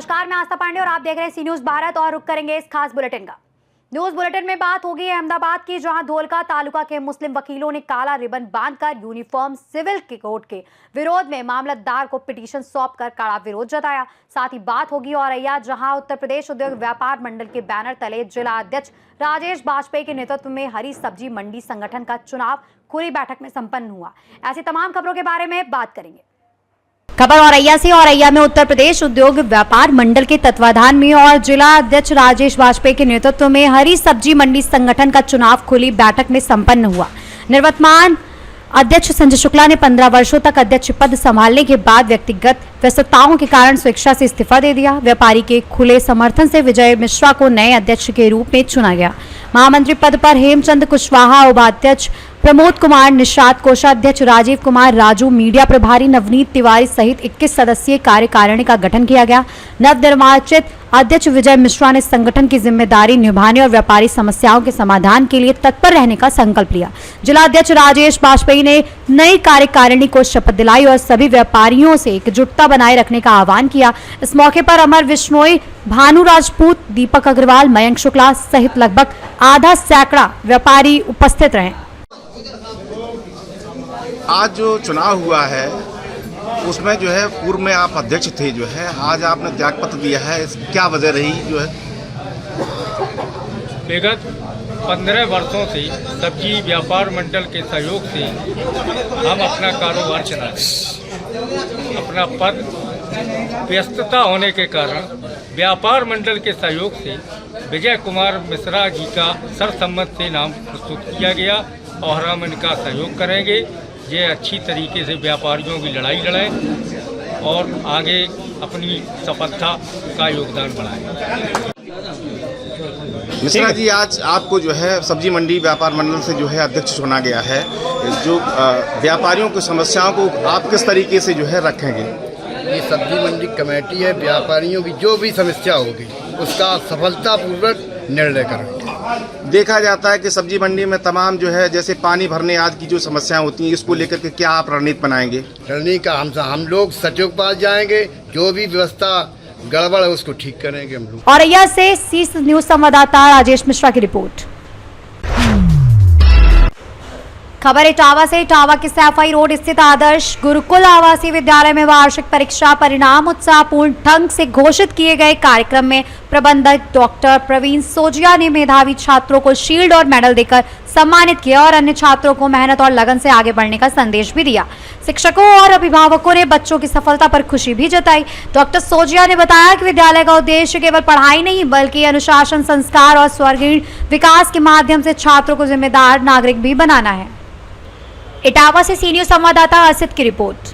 नमस्कार, मैं आस्था पांडे और आप देख रहे हैं सी न्यूज भारत और रुक करेंगे इस खास बुलेटिन का। न्यूज बुलेटिन में बात होगी अहमदाबाद की, जहां धोलका तालुका के मुस्लिम वकीलों ने काला रिबन बांधकर यूनिफॉर्म सिविल कोड के विरोध में मामलतदार को पिटीशन सौंपकर कड़ा विरोध जताया। साथ ही बात होगी औरैया, जहां उत्तर प्रदेश उद्योग व्यापार मंडल के बैनर तले जिला अध्यक्ष राजेश बाजपेयी के नेतृत्व में हरी सब्जी मंडी संगठन का चुनाव खुली बैठक में संपन्न हुआ। ऐसी तमाम खबरों के बारे में बात करेंगे। खबर औरैया से। औरैया में उत्तर प्रदेश उद्योग व्यापार मंडल के तत्वाधान में और जिला अध्यक्ष राजेश बाजपेयी के नेतृत्व में हरी सब्जी मंडी संगठन का चुनाव खुली बैठक में संपन्न हुआ। निवर्तमान अध्यक्ष संजय शुक्ला ने 15 वर्षों तक अध्यक्ष पद संभालने के बाद व्यक्तिगत व्यस्तताओं के कारण स्वेच्छा से इस्तीफा दे दिया। व्यापारी के खुले समर्थन से विजय मिश्रा को नए अध्यक्ष के रूप में चुना गया। महामंत्री पद पर हेमचंद कुशवाहा, उपाध्यक्ष प्रमोद कुमार निषाद, कोषाध्यक्ष राजीव कुमार राजू, मीडिया प्रभारी नवनीत तिवारी सहित 21 सदस्यीय कार्यकारिणी का गठन किया गया। नवनिर्वाचित अध्यक्ष विजय मिश्रा ने संगठन की जिम्मेदारी निभाने और व्यापारी समस्याओं के समाधान के लिए तत्पर रहने का संकल्प लिया। जिला अध्यक्ष राजेश बाजपेयी ने नई कार्यकारिणी को शपथ दिलाई और सभी व्यापारियों से एकजुटता बनाए रखने का आह्वान किया। इस मौके पर अमर विश्नोई, भानु राजपूत, दीपक अग्रवाल, मयंक शुक्ला सहित लगभग आधा सैकड़ा व्यापारी उपस्थित रहे। आज जो चुनाव हुआ है उसमें जो है पूर्व में आप अध्यक्ष थे, जो है आज आपने त्यागपत्र दिया है, क्या वजह रही? जो है विगत 15 वर्षों से सब्जी व्यापार मंडल के सहयोग से हम अपना कारोबार चला रहे। अपना पद व्यस्तता होने के कारण व्यापार मंडल के सहयोग से विजय कुमार मिश्रा जी का सर्वसम्मत से नाम प्रस्तुत किया गया और हम इनका सहयोग करेंगे। ये अच्छी तरीके से व्यापारियों की लड़ाई लड़ें और आगे अपनी सफलता का योगदान बढ़ाएं। मिश्रा जी, आज आपको जो है सब्जी मंडी व्यापार मंडल से जो है अध्यक्ष चुना गया है। जो व्यापारियों की समस्याओं को आप किस तरीके से जो है रखेंगे? ये सब्जी मंडी कमेटी है, व्यापारियों की जो भी समस्या होगी उसका सफलतापूर्वक निर्णय करेंगे। देखा जाता है कि सब्जी मंडी में तमाम जो है जैसे पानी भरने आज की जो समस्याएं होती हैं, इसको लेकर के क्या आप रणनीति बनाएंगे? रणनीति का हम लोग सचिव के पास जाएंगे, जो भी व्यवस्था गड़बड़ है उसको ठीक करेंगे हम लोग। औरैया से सी न्यूज संवाददाता राजेश मिश्रा की रिपोर्ट। खबर इटावा से। इटावा के सैफई रोड स्थित आदर्श गुरुकुल आवासीय विद्यालय में वार्षिक परीक्षा परिणाम उत्साहपूर्ण ढंग से घोषित किए गए। कार्यक्रम में प्रबंधक डॉक्टर प्रवीण सोजिया ने मेधावी छात्रों को शील्ड और मेडल देकर सम्मानित किया और अन्य छात्रों को मेहनत और लगन से आगे बढ़ने का संदेश भी दिया। शिक्षकों और अभिभावकों ने बच्चों की सफलता पर खुशी भी जताई। डॉक्टर सोजिया ने बताया कि विद्यालय का उद्देश्य केवल पढ़ाई नहीं बल्कि अनुशासन, संस्कार और सर्वांगीण विकास के माध्यम से छात्रों को जिम्मेदार नागरिक भी बनाना है। इटावा से सी न्यूज संवाददाता असित की रिपोर्ट।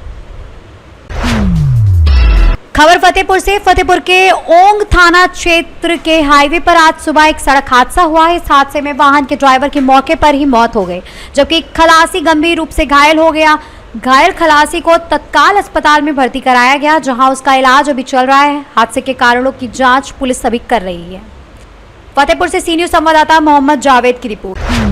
खबर फतेहपुर से। फतेहपुर के ओंग थाना क्षेत्र के हाईवे पर आज सुबह एक सड़क हादसा हुआ। इस हादसे में वाहन के ड्राइवर की मौके पर ही मौत हो गई, जबकि खलासी गंभीर रूप से घायल हो गया। घायल खलासी को तत्काल अस्पताल में भर्ती कराया गया, जहां उसका इलाज अभी चल रहा है। हादसे के कारणों की जांच पुलिस अभी कर रही है। फतेहपुर से सी न्यूज संवाददाता मोहम्मद जावेद की रिपोर्ट।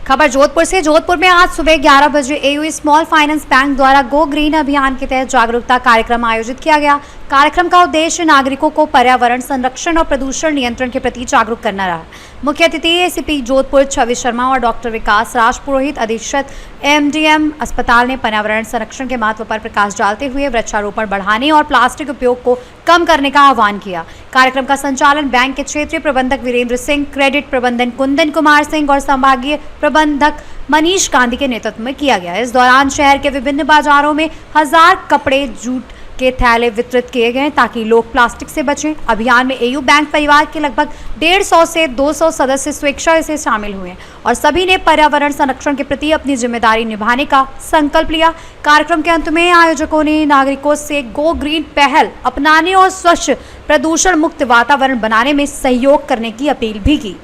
खबर जोधपुर से। जोधपुर में आज सुबह 11 बजे एयू स्मॉल फाइनेंस बैंक द्वारा गो ग्रीन अभियान के तहत जागरूकता कार्यक्रम आयोजित किया गया। कार्यक्रम का उद्देश्य नागरिकों को पर्यावरण संरक्षण और प्रदूषण नियंत्रण के प्रति जागरूक करना रहा। मुख्य अतिथि एसीपी जोधपुर छवि शर्मा और डॉक्टर विकास राज पुरोहित, अधीक्षक एमडीएम अस्पताल, ने पर्यावरण संरक्षण के महत्व पर प्रकाश डालते हुए वृक्षारोपण बढ़ाने और प्लास्टिक उपयोग को कम करने का आह्वान किया। कार्यक्रम का संचालन बैंक के क्षेत्रीय प्रबंधक वीरेंद्र सिंह, क्रेडिट प्रबंधन कुंदन कुमार सिंह और संभागीय प्रबंधक मनीष गांधी के नेतृत्व में किया गया। इस दौरान शहर के विभिन्न बाजारों में 1000 कपड़े, जूट के थैले वितरित किए गए ताकि लोग प्लास्टिक से बचें। अभियान में एयू बैंक परिवार के लगभग 150 से 200 सदस्य स्वेच्छा से शामिल हुए और सभी ने पर्यावरण संरक्षण के प्रति अपनी जिम्मेदारी निभाने का संकल्प लिया। कार्यक्रम के अंत में आयोजकों ने नागरिकों से गो ग्रीन पहल अपनाने और स्वच्छ प्रदूषण मुक्त वातावरण बनाने में सहयोग करने की अपील भी की।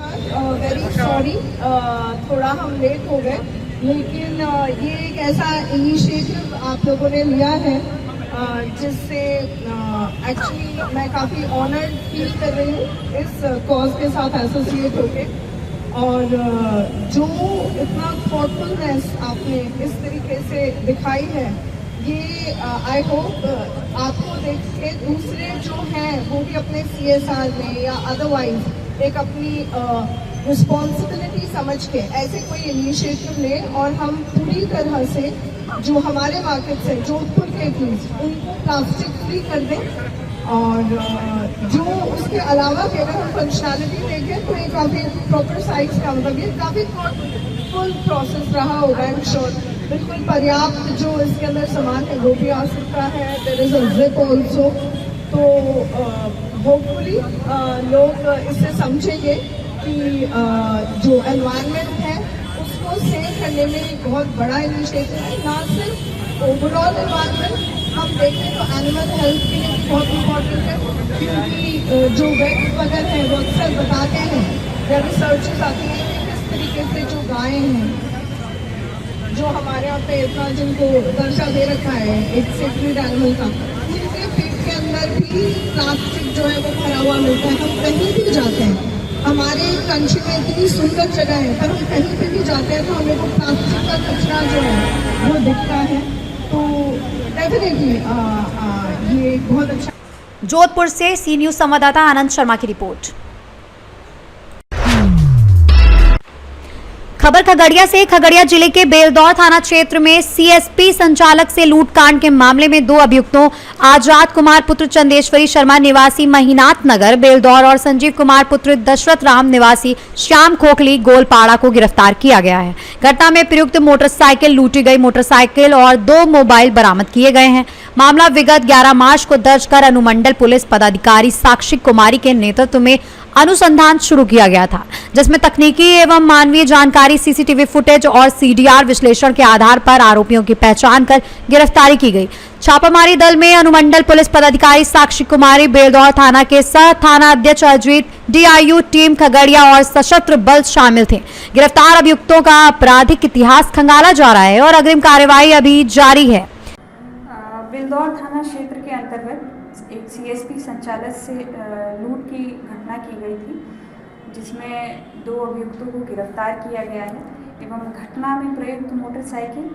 वेरी सॉरी, थोड़ा हम लेट हो गए, लेकिन ये एक ऐसा इनिशिएटिव आप लोगों ने लिया है जिससे एक्चुअली मैं काफ़ी ऑनर्ड फील कर रही हूँ इस कॉज के साथ एसोसिएट होके। और जो इतना थॉटफुलनेस आपने इस तरीके से दिखाई है ये आई होप आपको देख के दूसरे जो हैं वो भी अपने CSR में या अदरवाइज एक अपनी रिस्पॉन्सिबिलिटी समझ के ऐसे कोई इनिशिएटिव ले और हम पूरी तरह से जो हमारे मार्केट से जोधपुर के एटलीस्ट उनको प्लास्टिक फ्री कर दें। और जो उसके अलावा भी अगर हम फंक्शनैलिटी देखें तो ये काफ़ी प्रॉपर साइज का मतलब ये काफ़ी फुल प्रोसेस रहा होगा। आई एम श्योर बिल्कुल पर्याप्त जो इसके अंदर सामान है वो भी आ सकता है। There is a zip also. तो होपफुली लोग इससे समझेंगे कि जो एनवायरनमेंट है उसको सेव करने में एक बहुत बड़ा इनिशिएटिव है। ना सिर्फ ओवरऑल एनवायरनमेंट हम देखें तो एनिमल हेल्थ के लिए बहुत इम्पोर्टेंट है, क्योंकि जो वेट वगैरह है वो अक्सर बताते हैं या रिसर्चेस आती हैं कि किस तरीके से जो गायें हैं जो हमारे यहाँ पे इतना जिनको दर्जा दे रखा है एक सेक्रेड एनिमल का, उनके पेट के अंदर भी प्लास्टिक जो है वो भरा हुआ मिलता है। हम कहीं भी जाते हैं, हमारे कंट्री में इतनी सुंदर जगह है, पर हम कहीं पे भी जाते हैं तो हमें वो प्लास्टिक का कचरा जो है वो दिखता है। तो डेफिनेटली ये बहुत अच्छा। जोधपुर से सी न्यूज संवाददाता आनंद शर्मा की रिपोर्ट। खबर खगड़िया से। खगड़िया जिले के बेलदौर थाना क्षेत्र में सीएसपी संचालक से लूटकांड के मामले में 2 अभियुक्तों आजाद कुमार पुत्र चंदेश्वरी शर्मा निवासी महीनाथ नगर बेलदौर और संजीव कुमार पुत्र दशरथ राम निवासी श्याम खोखली गोलपाड़ा को गिरफ्तार किया गया है। घटना में प्रयुक्त मोटरसाइकिल, लूटी गई मोटरसाइकिल और 2 मोबाइल बरामद किए गए हैं। मामला विगत 11 मार्च को दर्ज कर अनुमंडल पुलिस पदाधिकारी साक्षी कुमारी के नेतृत्व में अनुसंधान शुरू किया गया था, जिसमें तकनीकी एवं मानवीय जानकारी, सीसीटीवी फुटेज और सीडीआर विश्लेषण के आधार पर आरोपियों की पहचान कर गिरफ्तारी की गई। छापामारी दल में अनुमंडल पुलिस पदाधिकारी साक्षी कुमारी, बेलदौर थाना के सह थाना अध्यक्ष अजीत, डीआईयू टीम खगड़िया और सशस्त्र बल शामिल थे। गिरफ्तार अभियुक्तों का आपराधिक इतिहास खंगाला जा रहा है और अग्रिम कार्यवाही अभी जारी है। बेलदौर थाना क्षेत्र के अंतर्गत एक सीएसपी संचालक से लूट की घटना की गई थी, जिसमें 2 अभियुक्तों को गिरफ्तार किया गया है एवं घटना में प्रयुक्त मोटरसाइकिल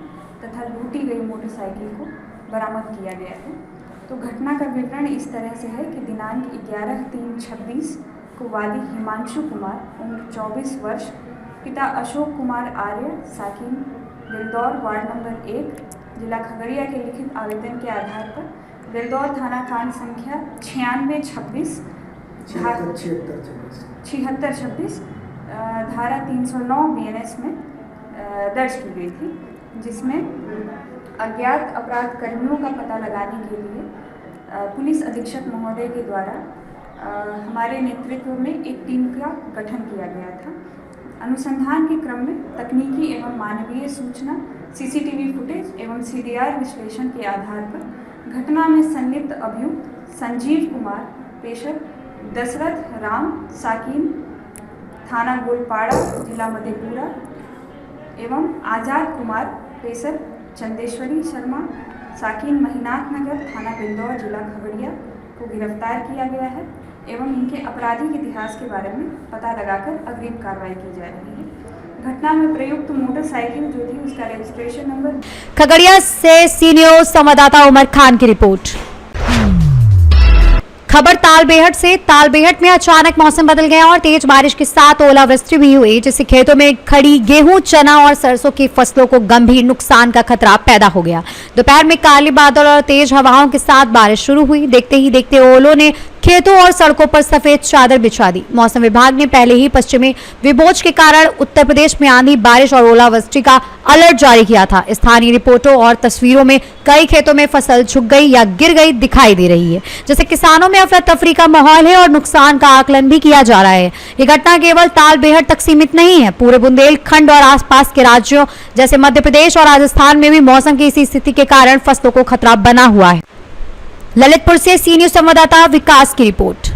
तथा लूटी गई मोटरसाइकिल को बरामद किया गया है। तो घटना का विवरण इस तरह से है कि दिनांक 11/3/26 को वादी हिमांशु कुमार उम्र 24 वर्ष, पिता अशोक कुमार आर्य, साकिन बेलदौर, वार्ड नंबर 1, जिला खगड़िया के लिखित आवेदन के आधार पर बेलदौर थाना कांड संख्या 9626 धारा 309 BNS में दर्ज की गई थी, जिसमें अज्ञात अपराध कर्मियों का पता लगाने के लिए पुलिस अधीक्षक महोदय के द्वारा हमारे नेतृत्व में एक टीम का गठन किया गया था। अनुसंधान के क्रम में तकनीकी एवं मानवीय सूचना, सीसीटीवी फुटेज एवं सीडीआर विश्लेषण के आधार पर घटना में संलिप्त अभियुक्त संजीव कुमार पेशर, दशरथ राम साकिन थाना गोलपाड़ा जिला मधेपुरा एवं आजाद कुमार पेशर चंदेश्वरी शर्मा साकिन महीनाथ नगर थाना बेलदौर जिला खगड़िया को गिरफ्तार किया गया है एवं इनके आपराधिक इतिहास के बारे में पता लगाकर अग्रिम कार्रवाई की जा रही है। घटना में प्रयुक्त मोटरसाइकिल जो थी उसका रजिस्ट्रेशन नंबर। खगड़िया से सी न्यूज संवाददाता उमर खान की रिपोर्ट। खबर तालबेहट से। तालबेहट में अचानक मौसम बदल गया और तेज बारिश के साथ ओलावृष्टि भी हुई, जिससे खेतों में खड़ी गेहूं, चना और सरसों की फसलों को गंभीर नुकसान का खतरा पैदा हो गया। दोपहर में काले बादल और तेज हवाओं के साथ बारिश शुरू हुई। देखते ही देखते ओलों ने खेतों और सड़कों पर सफेद चादर बिछा दी। मौसम विभाग ने पहले ही पश्चिमी विभोज के कारण उत्तर प्रदेश में आंधी, बारिश और ओलावृष्टि का अलर्ट जारी किया था। स्थानीय रिपोर्टों और तस्वीरों में कई खेतों में फसल झुक गई या गिर गई दिखाई दे रही है, जिससे किसानों में अफरा तफरी का माहौल है और नुकसान का आकलन भी किया जा रहा है। ये घटना केवल तालबेहट तक सीमित नहीं है, पूरे बुंदेलखंड और आसपास के राज्यों जैसे मध्य प्रदेश और राजस्थान में भी मौसम की इसी स्थिति के कारण फसलों को खतरा बना हुआ है। ललितपुर से सी न्यूज संवाददाता विकास की रिपोर्ट।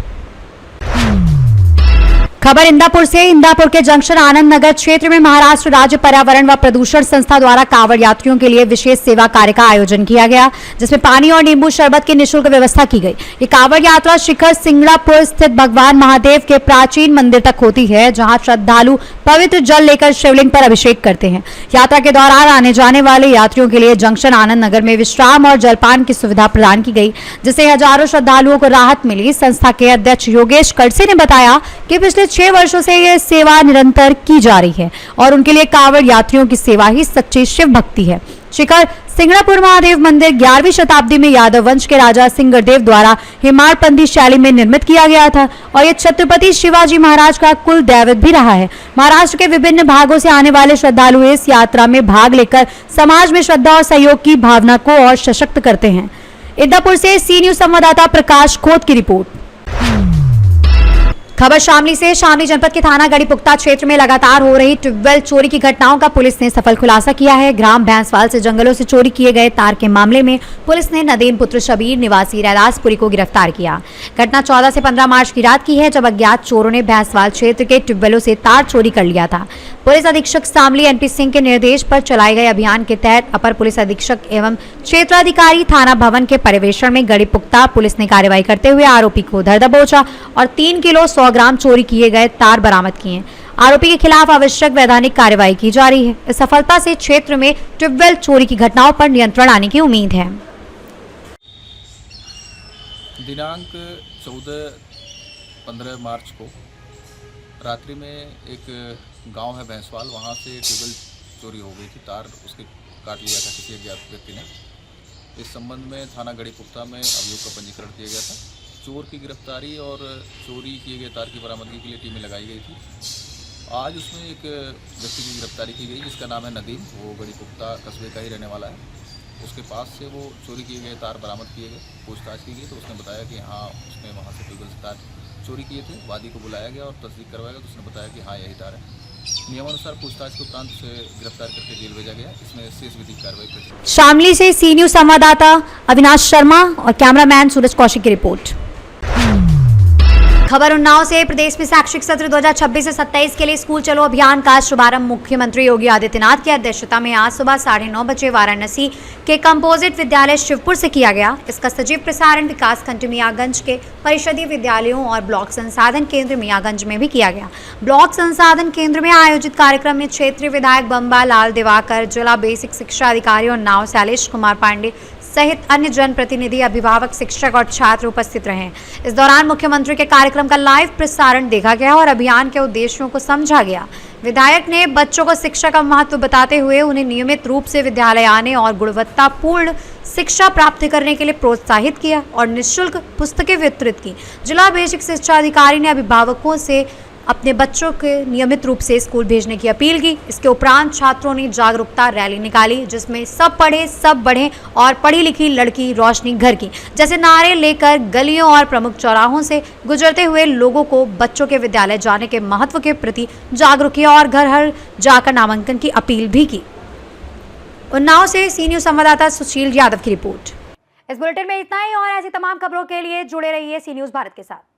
खबर इंदापुर से। इंदापुर के जंक्शन आनंद नगर क्षेत्र में महाराष्ट्र राज्य पर्यावरण व प्रदूषण संस्था द्वारा कांवड़ यात्रियों के लिए विशेष सेवा कार्य का आयोजन किया गया, जिसमें पानी और नींबू शरबत की निःशुल्क व्यवस्था की गई। ये कांवड़ यात्रा शिखर सिंगड़ापुर स्थित भगवान महादेव के प्राचीन मंदिर तक होती है, जहां श्रद्धालु पवित्र जल लेकर शिवलिंग पर अभिषेक करते हैं। यात्रा के दौरान आने जाने वाले यात्रियों के लिए जंक्शन आनंद नगर में विश्राम और जलपान की सुविधा प्रदान की गई, जिससे हजारों श्रद्धालुओं को राहत मिली। संस्था के अध्यक्ष योगेश कड़से ने बताया कि पिछले 6 वर्षों से यह सेवा निरंतर की जा रही है और उनके लिए कांवड़ यात्रियों की सेवा ही सच्ची शिव भक्ति है। शिखर सिंगड़ापुर महादेव मंदिर 11वीं शताब्दी में यादव वंश के राजा सिंगरदेव द्वारा हेमाड़पंथी शैली में निर्मित किया गया था और यह छत्रपति शिवाजी महाराज का कुल दैवत भी रहा है। महाराष्ट्र के विभिन्न भागों से आने वाले श्रद्धालु इस यात्रा में भाग लेकर समाज में श्रद्धा और सहयोग की भावना को और सशक्त करते हैं। इंदापुर से सी न्यूज संवाददाता प्रकाश खोत की रिपोर्ट। खबर शामली से। शामली जनपद के थाना गढ़ीपुख्ता क्षेत्र में लगातार हो रही ट्यूबवेल चोरी की घटनाओं का पुलिस ने सफल खुलासा किया है। ग्राम भैंसवाल से जंगलों से चोरी किए गए तार के मामले में पुलिस ने नदीम पुत्र शबीर निवासी रैदासपुरी को गिरफ्तार किया। घटना 14 से 15 मार्च की रात की है, जब अज्ञात चोरों ने भैंसवाल क्षेत्र के ट्यूबवेलों से तार चोरी कर लिया था। पुलिस अधीक्षक शामली एनपी सिंह के निर्देश पर चलाए गए अभियान के तहत अपर पुलिस अधीक्षक एवं क्षेत्राधिकारी थाना भवन के पर्यवेक्षण में गढ़ीपुख्ता पुलिस ने कार्रवाई करते हुए आरोपी को धर दबोचा और 3 किलो 100 ग्राम चोरी किए गए तार बरामद किए। आरोपी के खिलाफ आवश्यक वैधानिक कार्रवाई की जा रही है। इस सफलता से क्षेत्र में ट्यूबवेल चोरी की घटनाओं पर नियंत्रण आने की उम्मीद है। दिनांक 14-15 मार्च को रात्रि में एक गांव है भैंसवाल, वहां से ट्यूबवेल चोरी हो गई थी। तार उसके काट लिया था किसी अज्ञात व्यक्ति ने। इस संबंध में थाना गढ़ीपुख्ता में अभियोग का पंजीकरण किया गया था। चोर की गिरफ्तारी और चोरी किए गए तार की बरामदगी के लिए टीमें लगाई गई थी। आज उसमें एक व्यक्ति की गिरफ्तारी की गई, जिसका नाम है नदीम। वो गढ़ीपुख्ता कस्बे का ही रहने वाला है। उसके पास से वो चोरी किए गए तार बरामद किए गए, पूछताछ की गई तो उसने बताया कि हाँ, उसने वहाँ से ट्यूबवेल से तार चोरी किए थे। वादी को बुलाया गया और तस्दीक करवाया गया तो उसने बताया कि हाँ, यही तार है। नियमानुसार पूछताछ के उपरांत से गिरफ्तार करके जेल भेजा गया। इसमें शेष विधिक कार्रवाई। शामली से सी न्यूज संवाददाता अविनाश शर्मा और कैमरामैन सूरज कौशिक की रिपोर्ट। खबर उन्नाव से। प्रदेश में शैक्षिक सत्र 2026 से 27 के लिए स्कूल चलो अभियान का शुभारंभ मुख्यमंत्री योगी आदित्यनाथ की अध्यक्षता में आज सुबह 9:30 बजे वाराणसी के कंपोजिट विद्यालय शिवपुर से किया गया। इसका सजीव प्रसारण विकासखंड मियागंज के परिषदीय विद्यालयों और ब्लॉक संसाधन केंद्र मियागंज में भी किया गया। ब्लॉक संसाधन केंद्र में आयोजित कार्यक्रम में क्षेत्रीय विधायक बम्बा लाल दिवाकर, जिला बेसिक शिक्षा अधिकारी और नाव शैलेश कुमार पांडे सहित अन्य जनप्रतिनिधि, अभिभावक, शिक्षक और छात्र उपस्थित रहे। इस दौरान मुख्यमंत्री के कार्यक्रम का लाइव प्रसारण देखा गया और अभियान के उद्देश्यों को समझा गया। विधायक ने बच्चों को शिक्षा का महत्व बताते हुए उन्हें नियमित रूप से विद्यालय आने और गुणवत्तापूर्ण शिक्षा प्राप्त करने के लिए प्रोत्साहित किया और निःशुल्क पुस्तकें वितरित की। जिला बेसिक शिक्षा अधिकारी ने अभिभावकों से अपने बच्चों के नियमित रूप से स्कूल भेजने की अपील की। इसके उपरांत छात्रों ने जागरूकता रैली निकाली, जिसमें सब पढ़े सब बढ़े और पढ़ी लिखी लड़की रोशनी घर की जैसे नारे लेकर गलियों और प्रमुख चौराहों से गुजरते हुए लोगों को बच्चों के विद्यालय जाने के महत्व के प्रति जागरूक किया और घर घर जाकर नामांकन की अपील भी की। उन्नाव से सी न्यूज संवाददाता सुशील यादव की रिपोर्ट। इस बुलेटिन में इतना ही और ऐसी तमाम खबरों के लिए जुड़े रहिए सी न्यूज भारत के साथ।